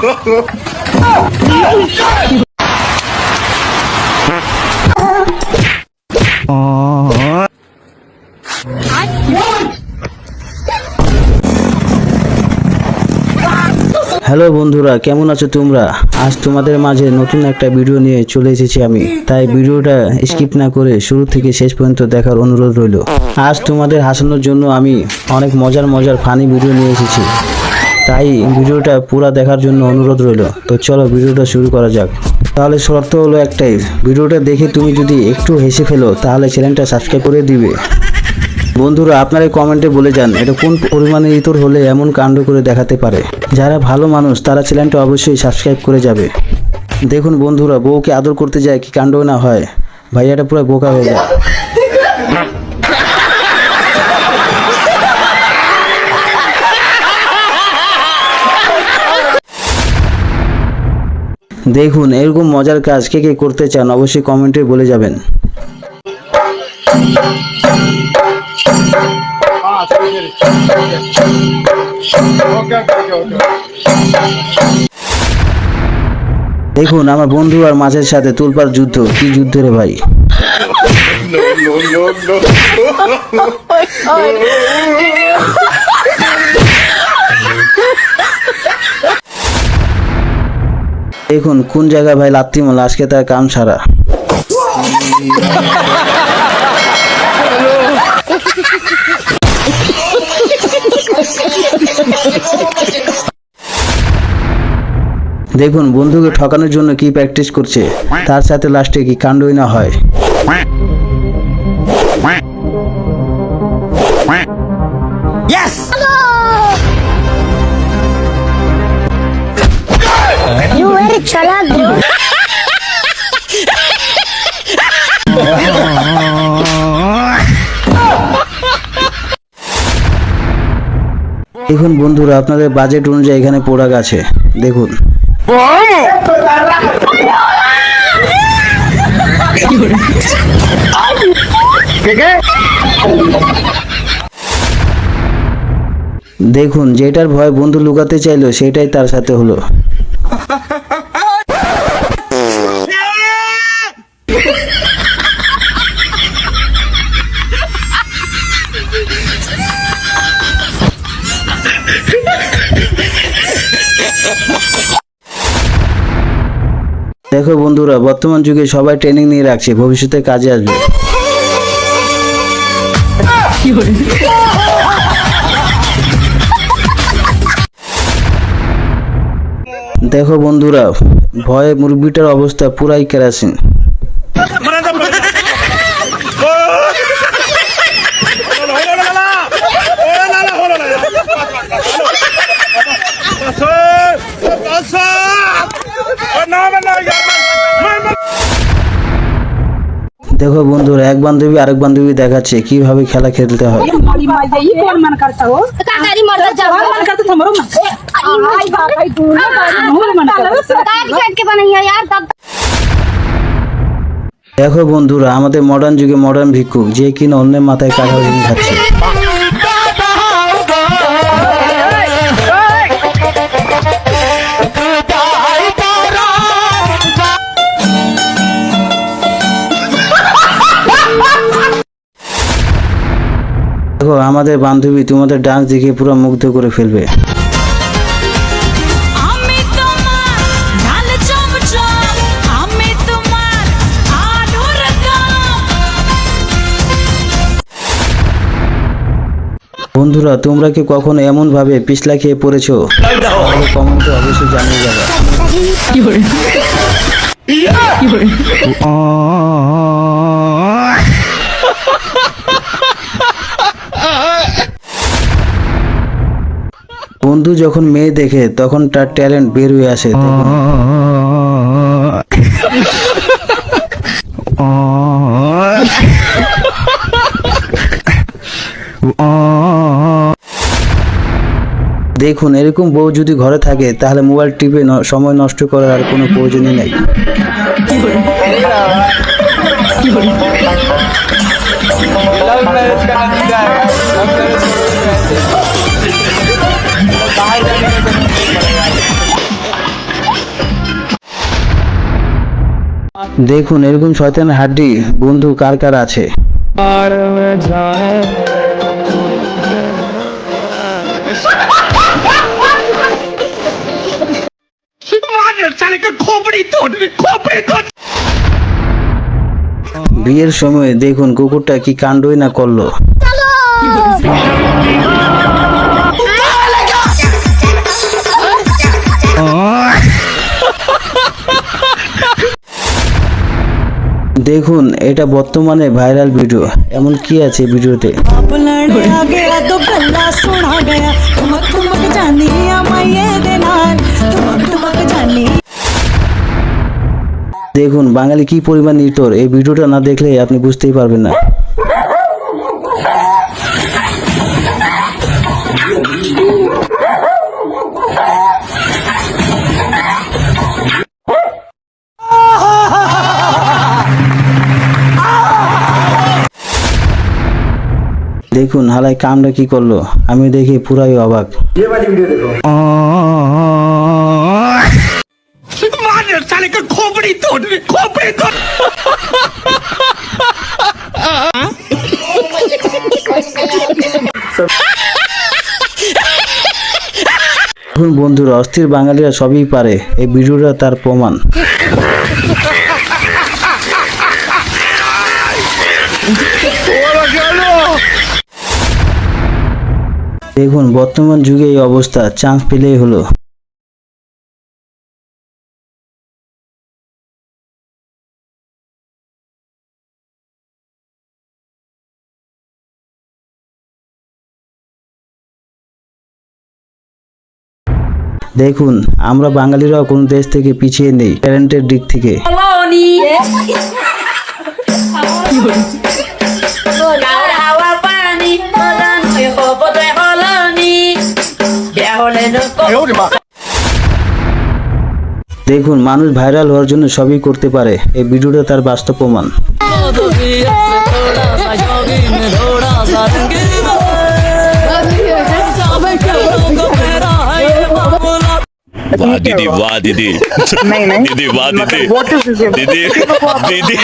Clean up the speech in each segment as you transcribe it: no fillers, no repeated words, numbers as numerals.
Hello বন্ধুরা, কেমন আছো তোমরা? আজ তোমাদের মাঝে নতুন একটা ভিডিও নিয়ে চলে এসেছি আমি। তাই ভিডিওটা স্কিপ না করে শুরু থেকে শেষ পর্যন্ত দেখার অনুরোধ রইল। আজ তোমাদের হাসানোর জন্য আমি অনেক মজার ফানি ভিডিও নিয়ে এসেছি, তাই ভিডিওটা পুরো দেখার জন্য অনুরোধ রইল। তো চলো ভিডিওটা শুরু করা যাক। তাহলে শর্ত হলো একটাই, ভিডিওটা দেখে তুমি যদি একটু হেসে ফেলো তাহলে চ্যানেলটা সাবস্ক্রাইব করে দিবে। বন্ধুরা, আপনারা কমেন্টে বলে যান এটা কোন পরিমাণে ইতর হলে এমন কাণ্ড করে দেখাতে পারে। যারা ভালো মানুষ তারা চ্যানেলটা অবশ্যই সাবস্ক্রাইব করে যাবে। দেখুন বন্ধুরা, বউকে আদর করতে যায় কি কাণ্ড না হয়, ভাইয়াটা পুরো বোকা হয়ে যায়। দেখুন এরকম মজার কাজ কে কে করতে চান অবশ্যই কমেন্টে বলে যাবেন। দেখুন আমার বন্ধু আর মাছের সাথে তুলপার যুদ্ধ। কি যুদ্ধ রে ভাই! দেখুন কোন জায়গায় ভাই লাত্তি মারল, আজকে তার কাম সারা। দেখুন বন্ধুকে ঠকানোর জন্য কি প্র্যাকটিস করছে, তার সাথে লাস্টে কি কাণ্ডই না হয়। You very chalak, bro. দেখুন বন্ধুরা, আপনাদের বাজেট অনুযায়ী এখানে প্রোডাক্ট আছে। দেখুন দেখুন যেটার ভয় বন্ধু লুকাতে চাইলো সেটাই তার সাথে হলো। দেখো বন্ধুরা, বর্তমান যুগে সবাই ট্রেনিং নিয়ে রাখছে, ভবিষ্যতে কাজে আসবে। দেখো বন্ধুরা, ভয়ে মুরগিটার অবস্থা পুরাই কেরাসিন। দেখো বন্ধুরা, এক বান্ধবী আরেক বান্ধবী দেখাচ্ছে কিভাবে খেলা খেলতে হয়। দেখো বন্ধুরা, আমাদের মডার্ন যুগে মডার্ন ভিক্ষুক যে কিনা অন্যের মাথায় কাঁঠাল ভেঙে খাচ্ছে। দেখো আমাদের বান্ধবী তোমাদের ডান্স দেখে পুরো মুগ্ধ করে ফেলবে। বন্ধুরা, তোমরা কি কখনো এমন ভাবে পিছলা খেয়ে পড়েছো? কমেন্টে অবশ্যই জানিয়ে যাবে। বন্ধু যখন মেয়ে দেখে তখন তার ট্যালেন্ট বের হয়ে আসে। দেখুন এরকম বউ যদি ঘরে থাকে তাহলে মোবাইল টিপে সময় নষ্ট করার আর কোনো প্রয়োজনই নেই। দেখুন এরকম শয়তানের হাড্ডি বন্ধু কার কার আছে। বিয়ের সময় দেখুন কুকুরটা কি কাণ্ডই না করলো। দেখুন এটা বর্তমানে ভাইরাল ভিডিও, এমন কি আছে ভিডিওতে। बाप लड़या गया तो गल्ला सुना गया ठुमक ठुमक जानी माये दे नाल ठुमक ठुमक जानी। দেখুন বাঙালি কি পরিমাণ নির্তর, এই ভিডিওটা না দেখলে আপনি বুঝতেই পারবেন না। দেখুন হালাই কামটা কি করলো, আমি দেখি পুরাই অবাক। এখন বন্ধুরা অস্থির বাঙালিরা সবই পারে, এই ভিডিওটা তার প্রমাণ। দেখুন বর্তমান যুগে এই অবস্থা, চান্স পেলেই হলো। দেখুন আমরা বাঙালিরাও কোন দেশ থেকে পিছিয়ে নেই ট্যালেন্টের দিক থেকে। দেখুন মানুষ ভাইরাল হওয়ার জন্য সবই করতে পারে, এই ভিডিওটা তার বাস্তব প্রমাণ। वाह दीदी वाह दीदी दीदी वाह दीदी दीदी दीदी।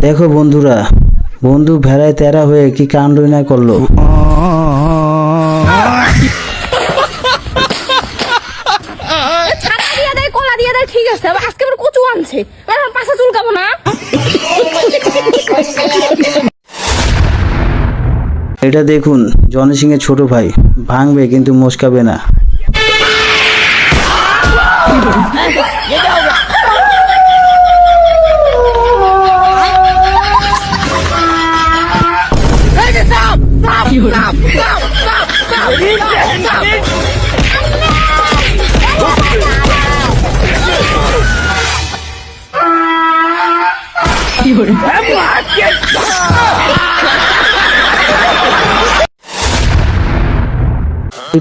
দেখো বন্ধুরা, বন্ধু ভেড়ায় তেরা হয়ে কি কাণ্ডই না করলো। ছাতা দিয়ে দেয়, কলা দিয়ে দেয়, ঠিক আছে, আবার আজকে আবার কচু আনছে, এবার পাশা চুলকাবো না। এটা দেখুন জনি সিং এর ছোট ভাই, ভাঙবে কিন্তু মস্কাবে না।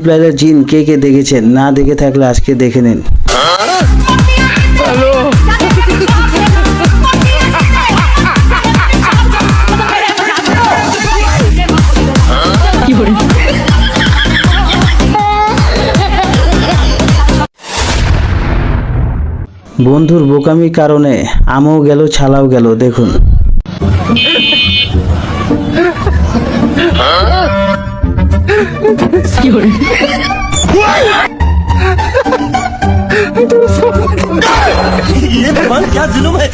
প্লেয়ারের জিন কে কে দেখেছেন, না দেখে থাকলে আজকে দেখে নিন। বন্ধুর বোকামির কারণে আমও গেল ছালাও গেল, দেখুন। ये भगवान क्या जुल्म है।